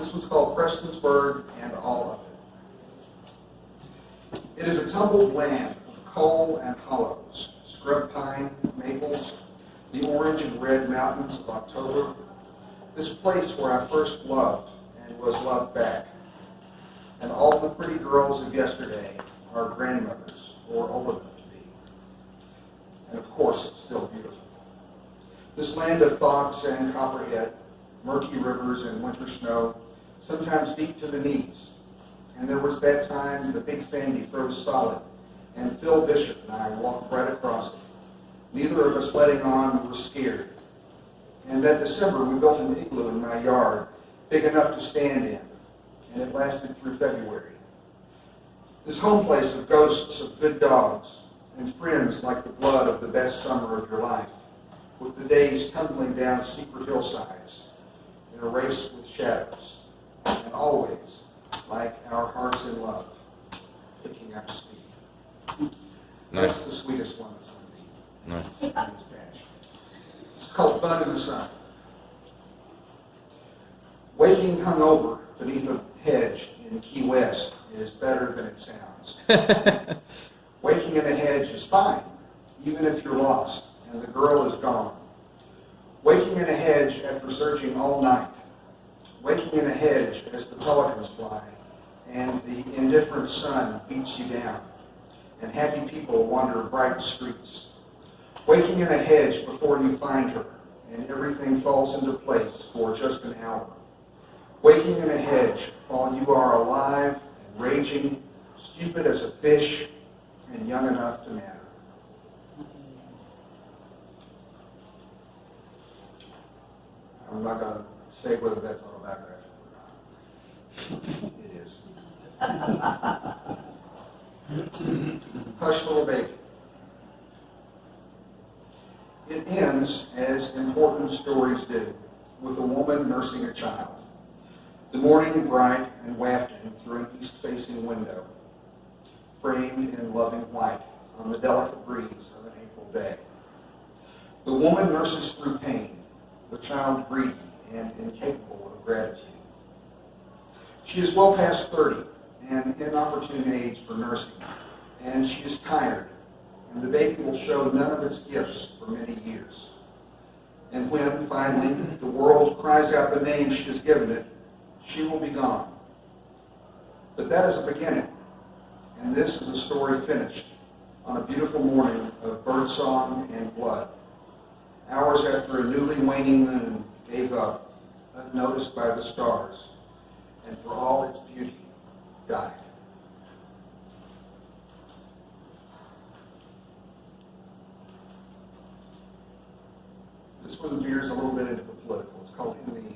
This one's called Prestonsburg and All of It. It is a tumbled land of coal and hollows, scrub pine, maples, the orange and red mountains of October. This place where I first loved and was loved back. And all the pretty girls of yesterday are grandmothers or old enough to be. And of course, it's still beautiful. This land of fox and copperhead, murky rivers and winter snow, sometimes deep to the knees. And there was that time the Big Sandy froze solid, and Phil Bishop and I walked right across it. Neither of us letting on we were scared. And that December we built an igloo in my yard, big enough to stand in, and it lasted through February. This home place of ghosts of good dogs and friends like the blood of the best summer of your life, with the days tumbling down secret hillsides in a race with shadows, and always, like our hearts in love, picking up speed. Nice. That's the sweetest one that's going to be Nice. in this batch. It's called Fun in the Sun. Waking hungover beneath a hedge in Key West is better than it sounds. Waking in a hedge is fine, even if you're lost and the girl is gone. Waking in a hedge after searching all night. Waking in a hedge as the pelicans fly and the indifferent sun beats you down and happy people wander bright streets. Waking in a hedge before you find her and everything falls into place for just an hour. Waking in a hedge while you are alive and raging, stupid as a fish, and young enough to matter. I'm not going to say whether that's autobiographical or not. It is. Hush, little baby. It ends, as important stories do, with a woman nursing a child. The morning bright and wafting through an east-facing window, framed in loving white on the delicate breeze of an April day. The woman nurses through pain, the child greedy and incapable of gratitude. She is well past 30, an inopportune age for nursing, and she is tired, and the baby will show none of its gifts for many years. And when, finally, the world cries out the name she has given it, she will be gone. But that is a beginning, and this is a story finished on a beautiful morning of birdsong and blood, hours after a newly waning moon gave up, unnoticed by the stars, and for all its beauty, died. This one veers a little bit into the political. It's called In the End.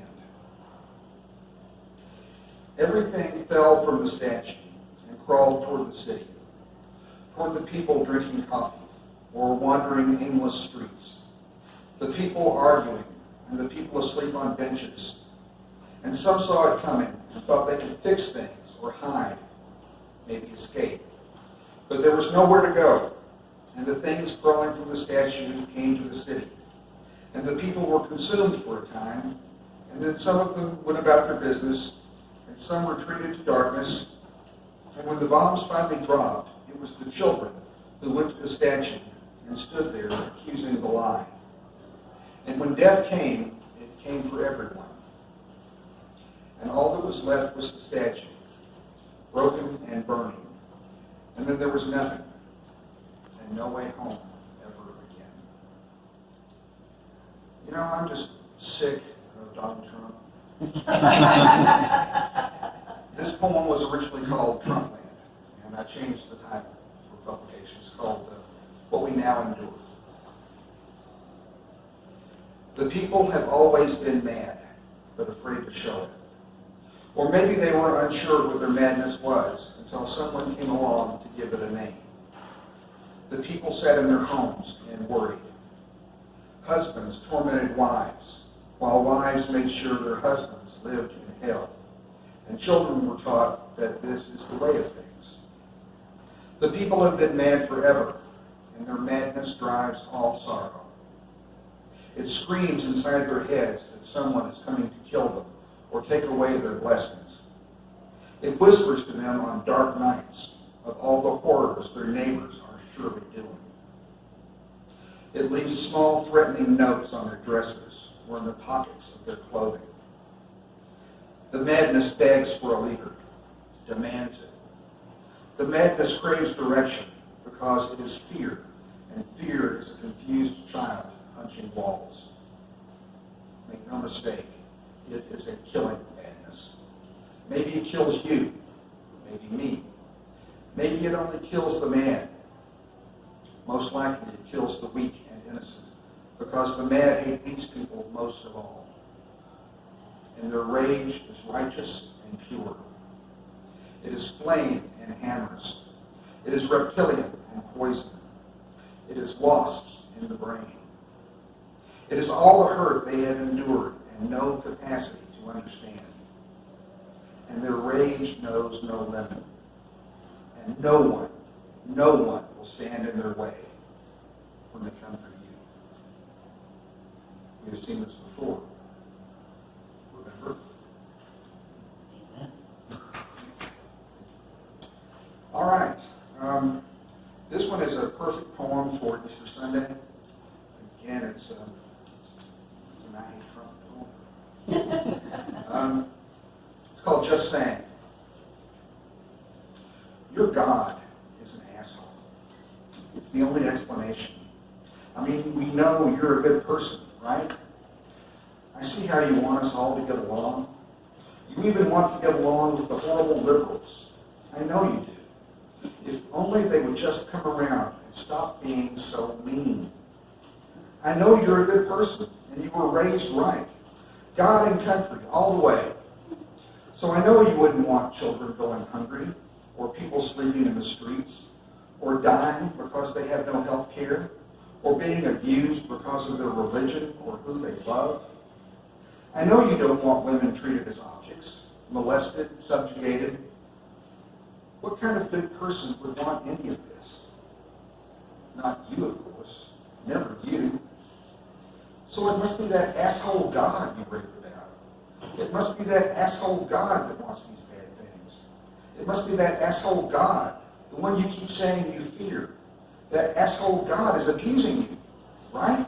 Everything fell from the statue and crawled toward the city, toward the people drinking coffee or wandering aimless streets, the people arguing and the people asleep on benches. And some saw it coming and thought they could fix things or hide, maybe escape. But there was nowhere to go, and the things crawling from the statue came to the city. And the people were consumed for a time, and then some of them went about their business, and some retreated to darkness. And when the bombs finally dropped, it was the children who went to the statue and stood there accusing the lie. And when death came, it came for everyone. And all that was left was the statue, broken and burning. And then there was nothing, and no way home ever again. You know, I'm just sick of Donald Trump. This poem was originally called Trumpland, and I changed the title for publication. It's called What We Now Endure. The people have always been mad, but afraid to show it. Or maybe they were unsure what their madness was until someone came along to give it a name. The people sat in their homes and worried. Husbands tormented wives, while wives made sure their husbands lived in hell. And children were taught that this is the way of things. The people have been mad forever, and their madness drives all sorrow. It screams inside their heads that someone is coming to kill them, or take away their blessings. It whispers to them on dark nights of all the horrors their neighbors are surely doing. It leaves small threatening notes on their dressers or in the pockets of their clothing. The madness begs for a leader, demands it. The madness craves direction because it is fear, and fear is a confused child punching walls. Make no mistake, it is a killing madness. Maybe it kills you, maybe me. Maybe it only kills the mad. Most likely it kills the weak and innocent, because the mad hate these people most of all. And their rage is righteous and pure. It is flame and hammers. It is reptilian and poison. It is wasps in the brain. It is all the hurt they have endured and no capacity to understand. And their rage knows no limit. And no one will stand in their way when they come for you. We have seen this before. Remember? All right. This one is a perfect poem for Easter Sunday. Again, it's an I Hate Trump poem. It's called Just Saying. Your God is an asshole. It's the only explanation. I mean, we know you're a good person, right? I see how you want us all to get along. You even want to get along with the horrible liberals. I know you do. If only they would just come around and stop being so mean. I know you're a good person, and you were raised right. God and country, all the way. So I know you wouldn't want children going hungry, or people sleeping in the streets, or dying because they have no health care, or being abused because of their religion or who they love. I know you don't want women treated as objects, molested, subjugated. What kind of good person would want any of this? Not you, of course. Never you. So it must be that asshole God you read about. It must be that asshole God that wants these bad things. It must be that asshole God, the one you keep saying you fear. That asshole God is abusing you, right?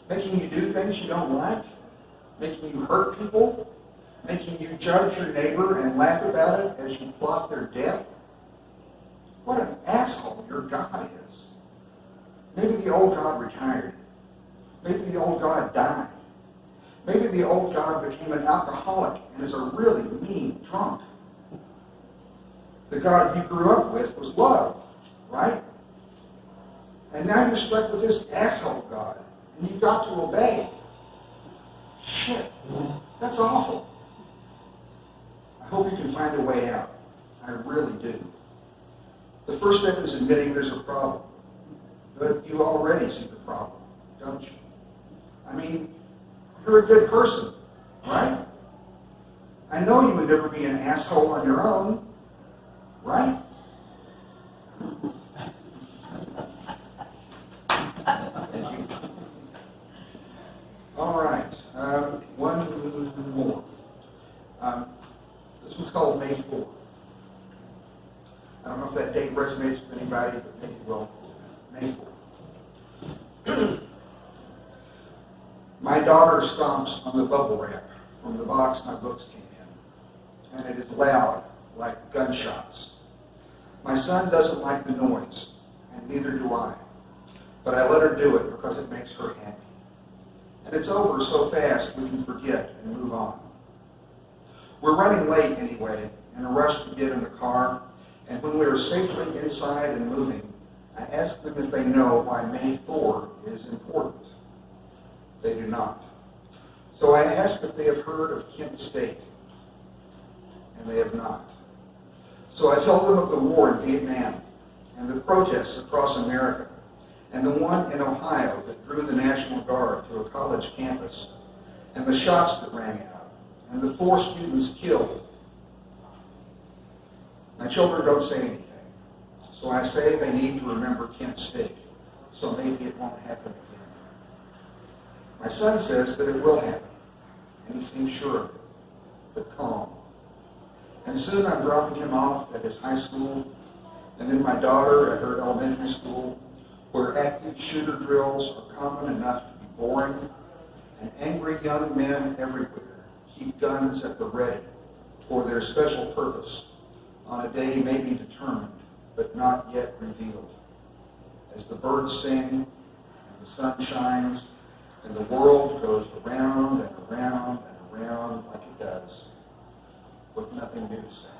Making you do things you don't like. Making you hurt people. Making you judge your neighbor and laugh about it as you plot their death. What an asshole your God is. Maybe the old God retired. Maybe the old God died. Maybe the old God became an alcoholic and is a really mean drunk. The God you grew up with was love, right? And now you're stuck with this asshole God, and you've got to obey. Shit, that's awful. I hope you can find a way out. I really do. The first step is admitting there's a problem. But you already see the problem, don't you? I mean, you're a good person, right? I know you would never be an asshole on your own, right? All right, one more. This one's called May 4th. I don't know if that date resonates with anybody, but maybe it will. May 4th. My daughter stomps on the bubble wrap from the box my books came in, and it is loud, like gunshots. My son doesn't like the noise, and neither do I, but I let her do it because it makes her happy. And it's over so fast we can forget and move on. We're running late anyway, in a rush to get in the car, and when we are safely inside and moving, I ask them if they know why May 4 is important. They do not. So I ask if they have heard of Kent State, and they have not. So I tell them of the war in Vietnam, and the protests across America, and the one in Ohio that drew the National Guard to a college campus, and the shots that rang out, and the 4 students killed. My children don't say anything, so I say they need to remember Kent State, so maybe it won't happen again. My son says that it will happen, and he seems sure of it. but calm. And soon I'm dropping him off at his high school, and then my daughter at her elementary school, where active shooter drills are common enough to be boring, and angry young men everywhere keep guns at the ready for their special purpose on a day maybe determined, but not yet revealed. As the birds sing, and the sun shines, and the world goes around and around and around like it does, with nothing new to say.